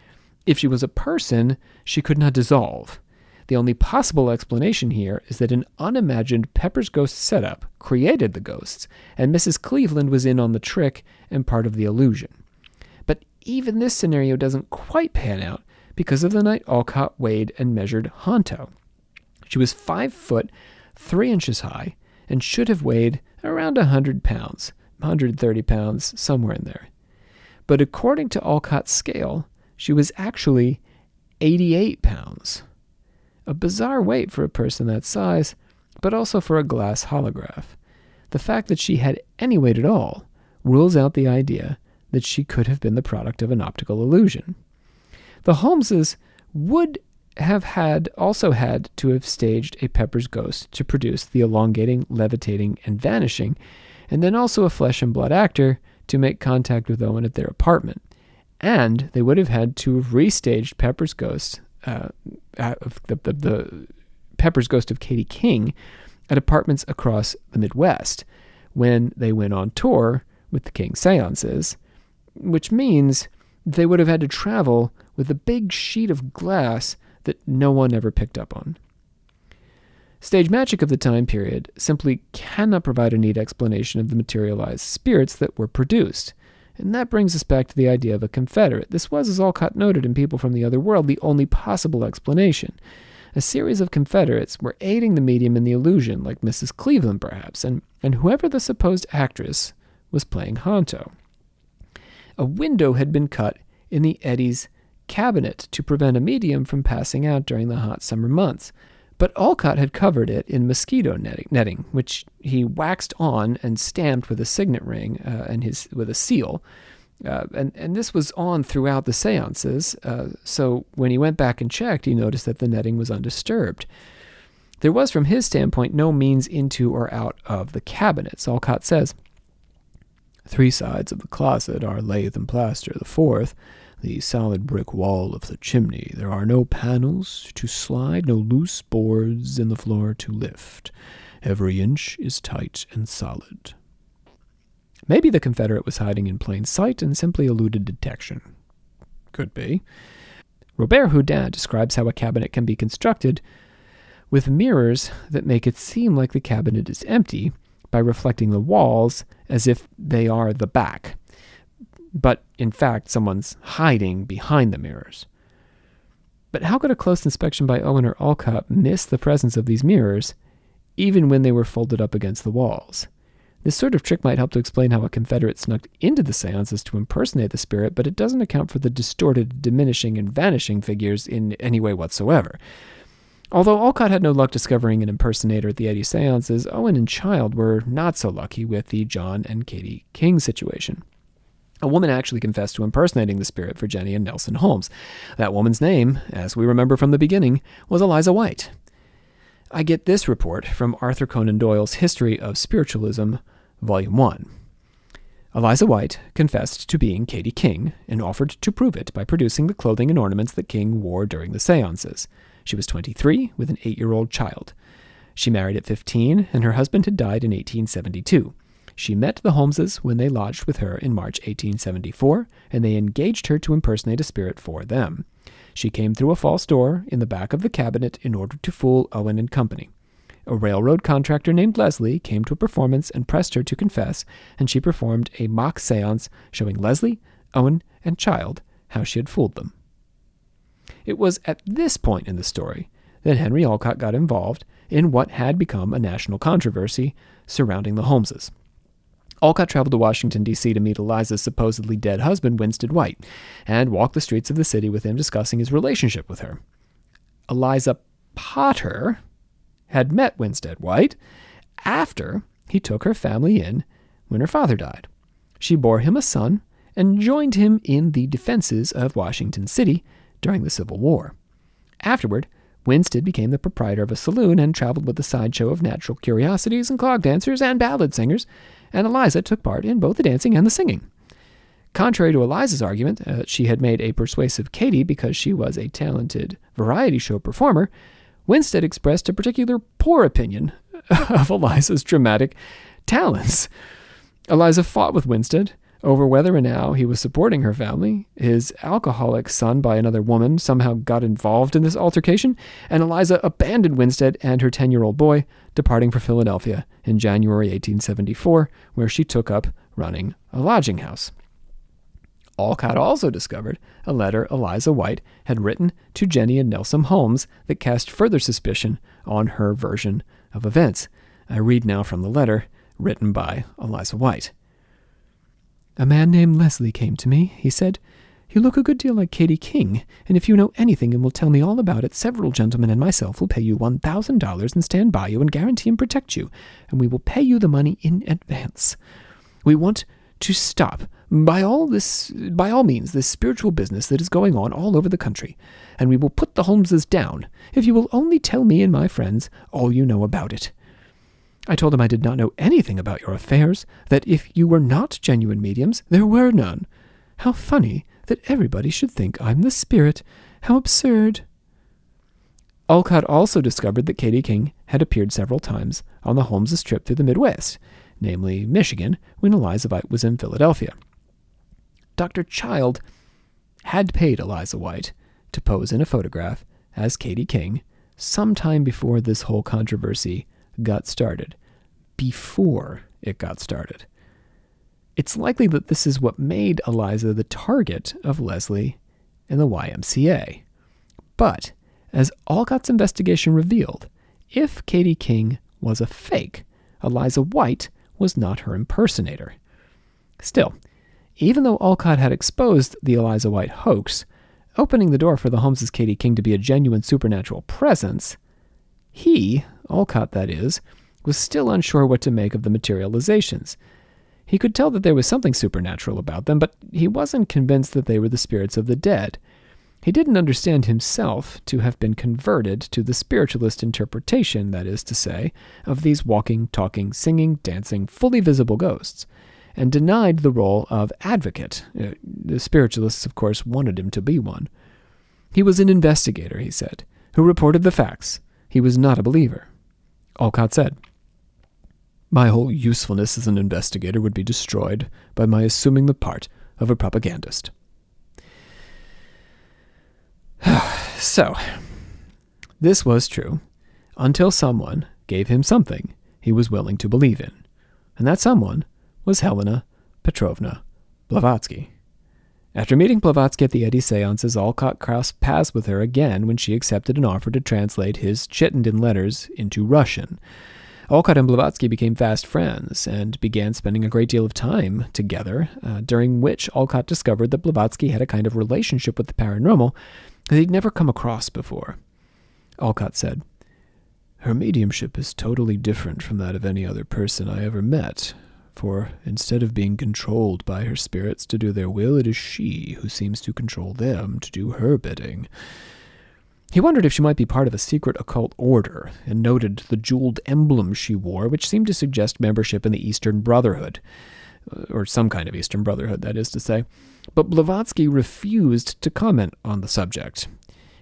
If she was a person, she could not dissolve. The only possible explanation here is that an unimagined Pepper's ghost setup created the ghosts, and Mrs. Cleveland was in on the trick and part of the illusion. But even this scenario doesn't quite pan out because of the night Alcott weighed and measured Honto. She was 5 foot 3 inches high and should have weighed around 100 pounds, 130 pounds, somewhere in there. But according to Alcott's scale, she was actually 88 pounds. A bizarre weight for a person that size, but also for a glass holograph. The fact that she had any weight at all rules out the idea that she could have been the product of an optical illusion. The Holmeses would have also had to have staged a Pepper's ghost to produce the elongating, levitating, and vanishing, and then also a flesh and blood actor to make contact with Owen at their apartment. And they would have had to have restaged Pepper's Ghost, the Pepper's Ghost of Katie King, at apartments across the Midwest when they went on tour with the King seances, which means they would have had to travel with a big sheet of glass that no one ever picked up on. Stage magic of the time period simply cannot provide a neat explanation of the materialized spirits that were produced. And that brings us back to the idea of a confederate. This was, as Alcott noted in People from the Other World, the only possible explanation. A series of confederates were aiding the medium in the illusion, like Mrs. Cleveland perhaps, and whoever the supposed actress was playing Honto. A window had been cut in the Eddy's cabinet to prevent a medium from passing out during the hot summer months. But Alcott had covered it in mosquito netting, which he waxed on and stamped with a signet ring with a seal. And this was on throughout the seances, so when he went back and checked, he noticed that the netting was undisturbed. There was, from his standpoint, no means into or out of the cabinets. Alcott says, 3 sides of the closet are lath and plaster. The 4th, the solid brick wall of the chimney. There are no panels to slide, no loose boards in the floor to lift. Every inch is tight and solid. Maybe the Confederate was hiding in plain sight and simply eluded detection. Could be. Robert Houdin describes how a cabinet can be constructed with mirrors that make it seem like the cabinet is empty by reflecting the walls as if they are the back. But, in fact, someone's hiding behind the mirrors. But how could a close inspection by Owen or Alcott miss the presence of these mirrors, even when they were folded up against the walls? This sort of trick might help to explain how a Confederate snuck into the seances to impersonate the spirit, but it doesn't account for the distorted, diminishing, and vanishing figures in any way whatsoever. Although Alcott had no luck discovering an impersonator at the Eddy seances, Owen and Child were not so lucky with the John and Katie King situation. A woman actually confessed to impersonating the spirit for Jenny and Nelson Holmes. That woman's name, as we remember from the beginning, was Eliza White. I get this report from Arthur Conan Doyle's History of Spiritualism, Volume 1. Eliza White confessed to being Katie King and offered to prove it by producing the clothing and ornaments that King wore during the seances. She was 23 with an 8-year-old child. She married at 15, and her husband had died in 1872. She met the Holmeses when they lodged with her in March 1874, and they engaged her to impersonate a spirit for them. She came through a false door in the back of the cabinet in order to fool Owen and company. A railroad contractor named Leslie came to a performance and pressed her to confess, and she performed a mock seance showing Leslie, Owen, and Child how she had fooled them. It was at this point in the story that Henry Alcott got involved in what had become a national controversy surrounding the Holmeses. Alcott traveled to Washington, D.C. to meet Eliza's supposedly dead husband, Winstead White, and walked the streets of the city with him discussing his relationship with her. Eliza Potter had met Winstead White after he took her family in when her father died. She bore him a son and joined him in the defenses of Washington City during the Civil War. Afterward, Winstead became the proprietor of a saloon and traveled with a sideshow of natural curiosities and clog dancers and ballad singers, and Eliza took part in both the dancing and the singing. Contrary to Eliza's argument, she had made a persuasive Katie because she was a talented variety show performer, Winstead expressed a particular poor opinion of Eliza's dramatic talents. Eliza fought with Winstead over whether and how he was supporting her family. His alcoholic son by another woman somehow got involved in this altercation, and Eliza abandoned Winstead and her 10-year-old boy, departing for Philadelphia in January 1874, where she took up running a lodging house. Alcott also discovered a letter Eliza White had written to Jenny and Nelson Holmes that cast further suspicion on her version of events. I read now from the letter written by Eliza White. "A man named Leslie came to me," he said. "You look a good deal like Katie King, and if you know anything and will tell me all about it, several gentlemen and myself will pay you $1,000 and stand by you and guarantee and protect you, and we will pay you the money in advance. We want to stop, by all means, this spiritual business that is going on all over the country, and we will put the Holmeses down, if you will only tell me and my friends all you know about it." I told him I did not know anything about your affairs, that if you were not genuine mediums, there were none. How funny that everybody should think I'm the spirit. How absurd. Olcott also discovered that Katie King had appeared several times on the Holmes' trip through the Midwest, namely Michigan, when Eliza White was in Philadelphia. Dr. Child had paid Eliza White to pose in a photograph as Katie King sometime before this whole controversy got started. Before it got started. It's likely that this is what made Eliza the target of Leslie and the YMCA. But, as Olcott's investigation revealed, if Katie King was a fake, Eliza White was not her impersonator. Still, even though Olcott had exposed the Eliza White hoax, opening the door for the Holmes' Katie King to be a genuine supernatural presence, he, Olcott that is, was still unsure what to make of the materializations. He could tell that there was something supernatural about them, but he wasn't convinced that they were the spirits of the dead. He didn't understand himself to have been converted to the spiritualist interpretation, that is to say, of these walking, talking, singing, dancing, fully visible ghosts, and denied the role of advocate. The spiritualists, of course, wanted him to be one. He was an investigator, he said, who reported the facts. He was not a believer. Olcott said, "My whole usefulness as an investigator would be destroyed by my assuming the part of a propagandist." So, this was true until someone gave him something he was willing to believe in, and that someone was Helena Petrovna Blavatsky. After meeting Blavatsky at the Eddy seances, Olcott crossed paths with her again when she accepted an offer to translate his Chittenden letters into Russian. Olcott and Blavatsky became fast friends and began spending a great deal of time together, during which Olcott discovered that Blavatsky had a kind of relationship with the paranormal that he'd never come across before. Olcott said, "Her mediumship is totally different from that of any other person I ever met, for instead of being controlled by her spirits to do their will, it is she who seems to control them to do her bidding." He wondered if she might be part of a secret occult order, and noted the jeweled emblem she wore, which seemed to suggest membership in the Eastern Brotherhood, or some kind of Eastern Brotherhood, that is to say. But Blavatsky refused to comment on the subject.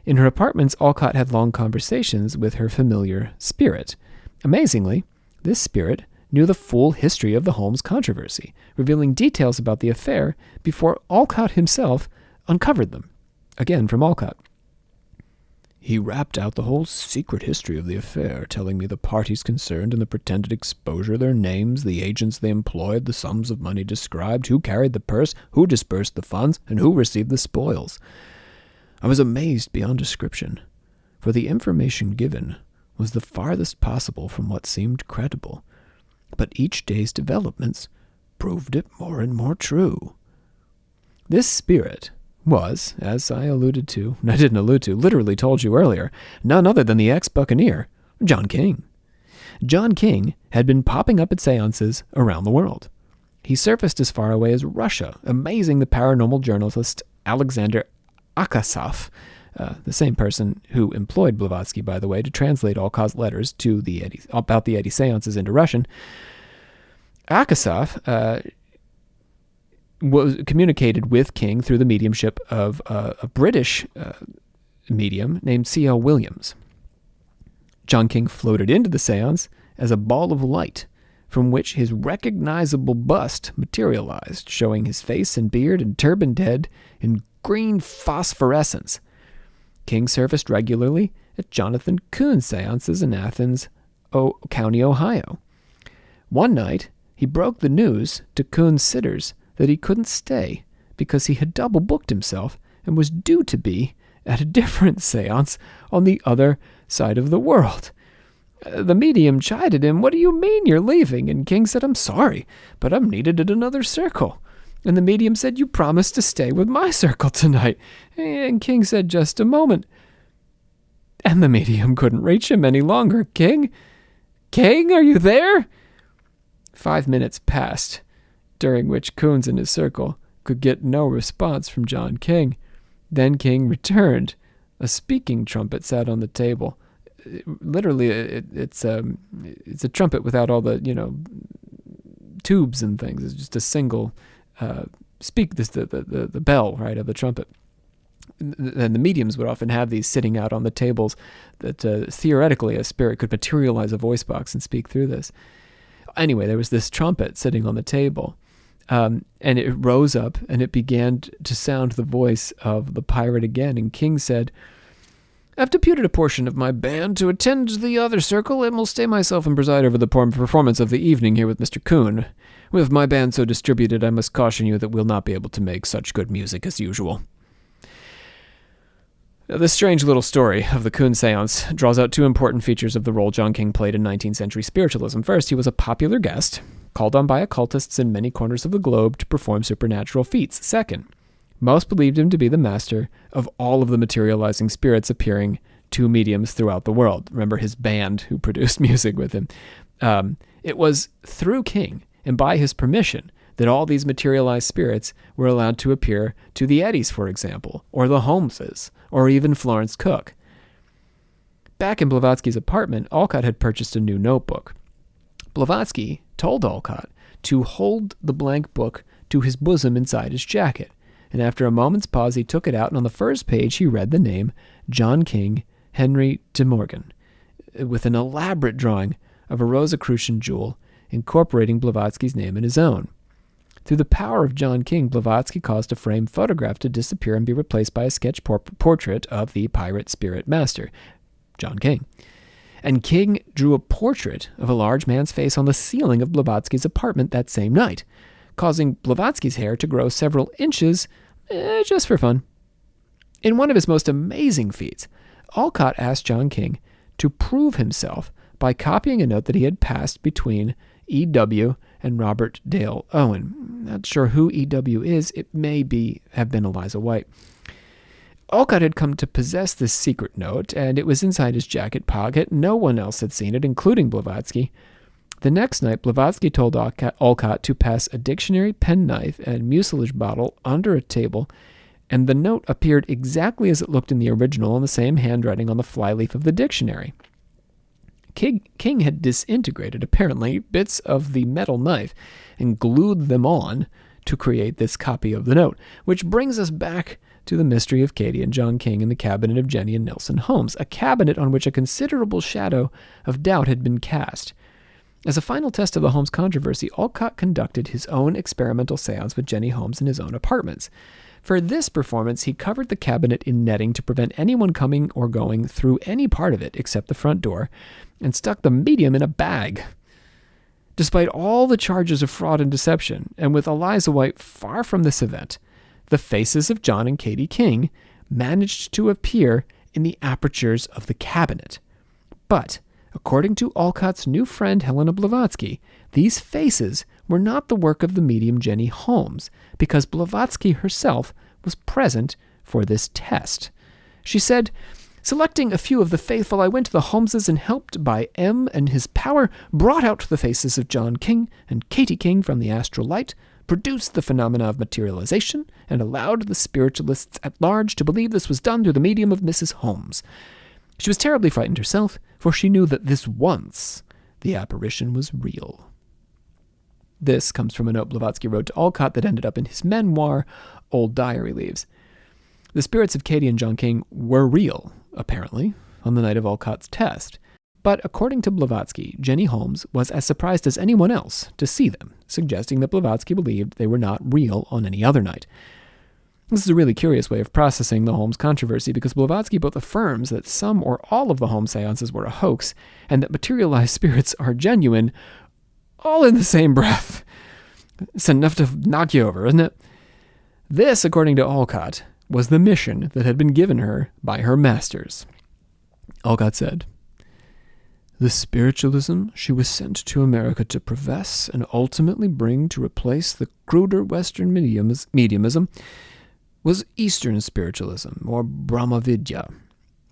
In her apartments, Olcott had long conversations with her familiar spirit. Amazingly, this spirit knew the full history of the Holmes controversy, revealing details about the affair before Olcott himself uncovered them. Again from Olcott. "He rapped out the whole secret history of the affair, telling me the parties concerned and the pretended exposure, their names, the agents they employed, the sums of money described, who carried the purse, who dispersed the funds, and who received the spoils. I was amazed beyond description, for the information given was the farthest possible from what seemed credible, but each day's developments proved it more and more true." This spirit was, as I literally told you earlier, none other than the ex-Buccaneer, John King. John King had been popping up at seances around the world. He surfaced as far away as Russia, amazing the paranormal journalist Alexander Akasov, the same person who employed Blavatsky, by the way, to translate Olcott's letters about the Eddy seances into Russian. Akasov was communicated with King through the mediumship of a British medium named C.L. Williams. John King floated into the seance as a ball of light, from which his recognizable bust materialized, showing his face and beard and turbaned head in green phosphorescence. King surfaced regularly at Jonathan Kuhn's seances in Athens, County, Ohio. One night, he broke the news to Kuhn's sitters that he couldn't stay because he had double booked himself and was due to be at a different seance on the other side of the world. The medium chided him, "What do you mean you're leaving?" And King said, "I'm sorry, but I'm needed at another circle." And the medium said, "You promised to stay with my circle tonight." And King said, "Just a moment." And the medium couldn't reach him any longer. "King? King, are you there?" 5 minutes passed, during which Coons and his circle could get no response from John King. Then King returned. A speaking trumpet sat on the table. it's a trumpet without all the tubes and things. It's just a single the bell, right, of the trumpet. And the mediums would often have these sitting out on the tables that theoretically a spirit could materialize a voice box and speak through this. Anyway, there was this trumpet sitting on the table, and it rose up and it began to sound the voice of the pirate again. And King said, "I've deputed a portion of my band to attend the other circle, and will stay myself and preside over the performance of the evening here with Mr. Coon. With my band so distributed, I must caution you that we'll not be able to make such good music as usual." This strange little story of the Coon seance draws out two important features of the role John King played in 19th century spiritualism. First, he was a popular guest, called on by occultists in many corners of the globe to perform supernatural feats. Second, most believed him to be the master of all of the materializing spirits appearing to mediums throughout the world. Remember his band who produced music with him. It was through King and by his permission that all these materialized spirits were allowed to appear to the Eddies, for example, or the Holmeses, or even Florence Cook. Back in Blavatsky's apartment, Alcott had purchased a new notebook. Blavatsky told Alcott to hold the blank book to his bosom inside his jacket, and after a moment's pause, he took it out, and on the first page he read the name John King, Henry de Morgan, with an elaborate drawing of a Rosicrucian jewel incorporating Blavatsky's name and his own. Through the power of John King, Blavatsky caused a framed photograph to disappear and be replaced by a sketch portrait of the pirate spirit master, John King. And King drew a portrait of a large man's face on the ceiling of Blavatsky's apartment that same night, causing Blavatsky's hair to grow several inches just for fun. In one of his most amazing feats, Alcott asked John King to prove himself by copying a note that he had passed between E.W. and Robert Dale Owen. Not sure who E.W. is. It may have been Eliza White. Alcott had come to possess this secret note, and it was inside his jacket pocket. No one else had seen it, including Blavatsky. The next night, Blavatsky told Alcott to pass a dictionary, penknife, and mucilage bottle under a table, and the note appeared exactly as it looked in the original in the same handwriting on the flyleaf of the dictionary. King had disintegrated, apparently, bits of the metal knife and glued them on to create this copy of the note, which brings us back to the mystery of Katie and John King in the cabinet of Jenny and Nelson Holmes, a cabinet on which a considerable shadow of doubt had been cast. As a final test of the Holmes controversy, Alcott conducted his own experimental seance with Jenny Holmes in his own apartments. For this performance, he covered the cabinet in netting to prevent anyone coming or going through any part of it except the front door, and stuck the medium in a bag. Despite all the charges of fraud and deception, and with Eliza White far from this event, the faces of John and Katie King managed to appear in the apertures of the cabinet. But, according to Alcott's new friend Helena Blavatsky, these faces were not the work of the medium Jenny Holmes, because Blavatsky herself was present for this test. She said, "Selecting a few of the faithful, I went to the Holmeses and, helped by M and his power, brought out the faces of John King and Katie King from the astral light, produced the phenomena of materialization, and allowed the spiritualists at large to believe this was done through the medium of Mrs. Holmes. She was terribly frightened herself, for she knew that this once the apparition was real." This comes from a note Blavatsky wrote to Alcott that ended up in his memoir, Old Diary Leaves. The spirits of Katie and John King were real, apparently, on the night of Alcott's test. But according to Blavatsky, Jenny Holmes was as surprised as anyone else to see them, suggesting that Blavatsky believed they were not real on any other night. This is a really curious way of processing the Holmes controversy, because Blavatsky both affirms that some or all of the Holmes seances were a hoax, and that materialized spirits are genuine, all in the same breath. It's enough to knock you over, isn't it? This, according to Alcott, was the mission that had been given her by her masters. Alcott said, "The spiritualism she was sent to America to profess and ultimately bring to replace the cruder Western mediumism was Eastern spiritualism, or Brahmavidya.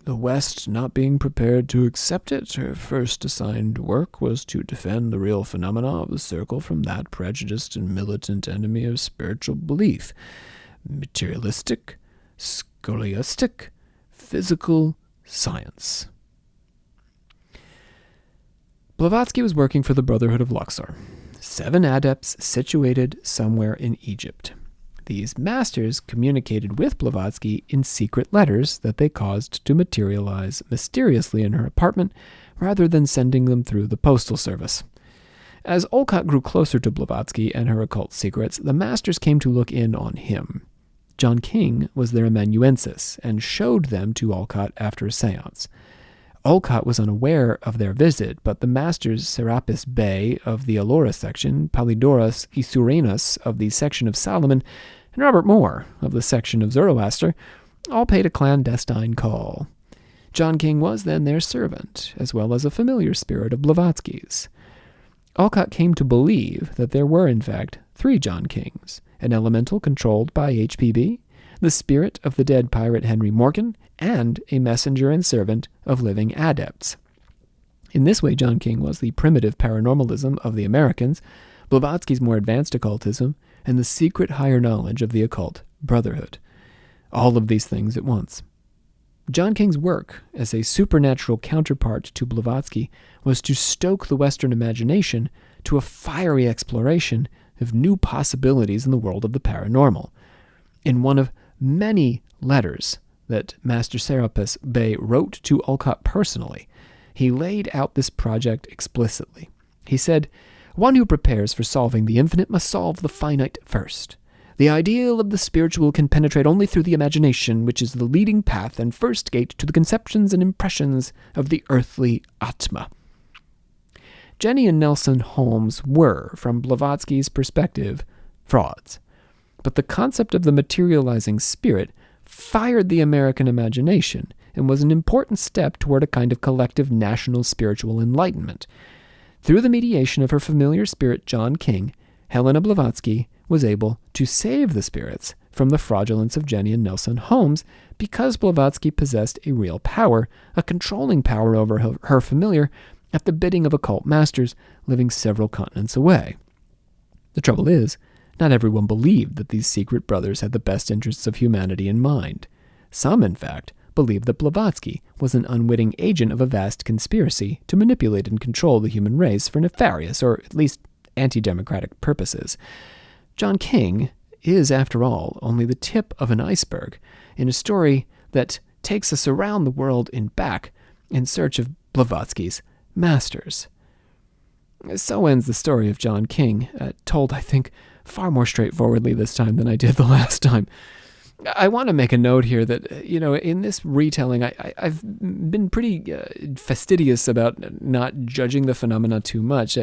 The West not being prepared to accept it, her first assigned work was to defend the real phenomena of the circle from that prejudiced and militant enemy of spiritual belief, materialistic, scholastic, physical science." Blavatsky was working for the Brotherhood of Luxor, 7 adepts situated somewhere in Egypt. These masters communicated with Blavatsky in secret letters that they caused to materialize mysteriously in her apartment rather than sending them through the postal service. As Olcott grew closer to Blavatsky and her occult secrets, the masters came to look in on him. John King was their amanuensis and showed them to Olcott after a seance. Olcott was unaware of their visit, but the masters Serapis Bey of the Elora section, Polydoros Isourenos of the section of Solomon, and Robert Moore of the section of Zoroaster all paid a clandestine call. John King was then their servant, as well as a familiar spirit of Blavatsky's. Olcott came to believe that there were, in fact, 3 John Kings, an elemental controlled by HPB, the spirit of the dead pirate Henry Morgan, and a messenger and servant of living adepts. In this way, John King was the primitive paranormalism of the Americans, Blavatsky's more advanced occultism, and the secret higher knowledge of the occult brotherhood. All of these things at once. John King's work as a supernatural counterpart to Blavatsky was to stoke the Western imagination to a fiery exploration of new possibilities in the world of the paranormal. In one of many letters that Master Serapis Bey wrote to Olcott personally, he laid out this project explicitly. He said, "One who prepares for solving the infinite must solve the finite first. The ideal of the spiritual can penetrate only through the imagination, which is the leading path and first gate to the conceptions and impressions of the earthly Atma." Jenny and Nelson Holmes were, from Blavatsky's perspective, frauds. But the concept of the materializing spirit fired the American imagination and was an important step toward a kind of collective national spiritual enlightenment. Through the mediation of her familiar spirit, John King, Helena Blavatsky was able to save the spirits from the fraudulence of Jenny and Nelson Holmes because Blavatsky possessed a real power, a controlling power over her familiar at the bidding of occult masters living several continents away. The trouble is, not everyone believed that these secret brothers had the best interests of humanity in mind. Some, in fact, believed that Blavatsky was an unwitting agent of a vast conspiracy to manipulate and control the human race for nefarious, or at least anti-democratic purposes. John King is, after all, only the tip of an iceberg in a story that takes us around the world and back in search of Blavatsky's masters. So ends the story of John King, told, I think, far more straightforwardly this time than I did the last time. I want to make a note here that, in this retelling, I've been pretty fastidious about not judging the phenomena too much.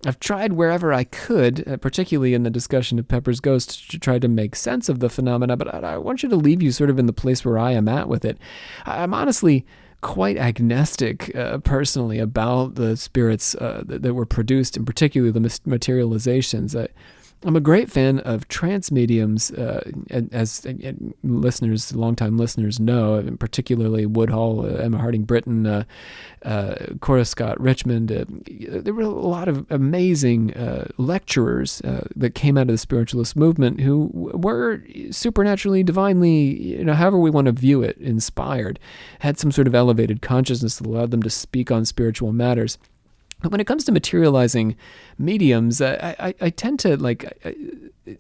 I've tried wherever I could, particularly in the discussion of Pepper's Ghost, to try to make sense of the phenomena, but I want you to leave you sort of in the place where I am at with it. I'm honestly quite agnostic personally about the spirits that were produced, and particularly the materializations. I'm a great fan of trance mediums, as listeners, longtime listeners know, and particularly Woodhull, Emma Harding Britton, Cora Scott Richmond. There were a lot of amazing lecturers that came out of the spiritualist movement who were supernaturally, divinely, however we want to view it, inspired, had some sort of elevated consciousness that allowed them to speak on spiritual matters. But when it comes to materializing mediums, I tend to,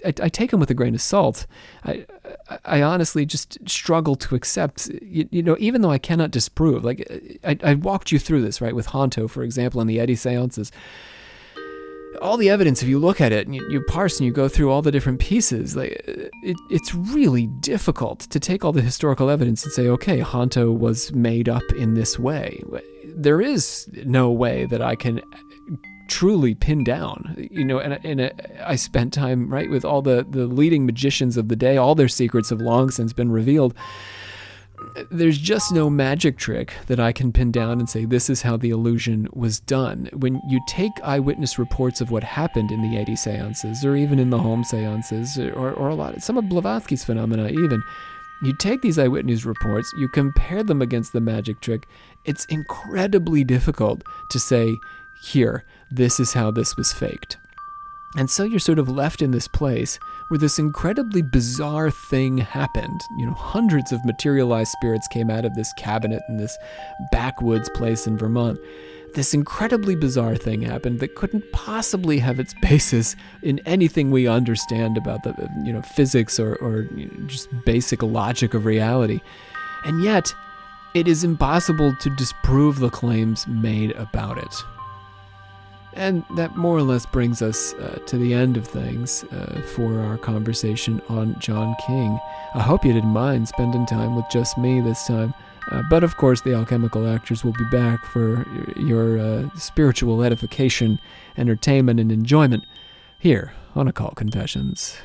I take them with a grain of salt. I honestly just struggle to accept, even though I cannot disprove. I walked you through this, right, with Honto, for example, in the Eddy seances. All the evidence, if you look at it and you parse and you go through all the different pieces, it's really difficult to take all the historical evidence and say, okay, Honto was made up in this way. There is no way that I can truly pin down, and I spent time, right, with all the leading magicians of the day. All their secrets have long since been revealed. There's just no magic trick that I can pin down and say this is how the illusion was done. When you take eyewitness reports of what happened in the 80 seances, or even in the Holmes seances, or some of Blavatsky's phenomena even, you take these eyewitness reports, you compare them against the magic trick, it's incredibly difficult to say, here, this is how this was faked. And so you're sort of left in this place where this incredibly bizarre thing happened. Hundreds of materialized spirits came out of this cabinet in this backwoods place in Vermont. this incredibly bizarre thing happened that couldn't possibly have its basis in anything we understand about the physics or just basic logic of reality. And yet, it is impossible to disprove the claims made about it. And that more or less brings us to the end of things for our conversation on John King. I hope you didn't mind spending time with just me this time. But of course, the Alchemical Actors will be back for your spiritual edification, entertainment, and enjoyment here on Occult Confessions.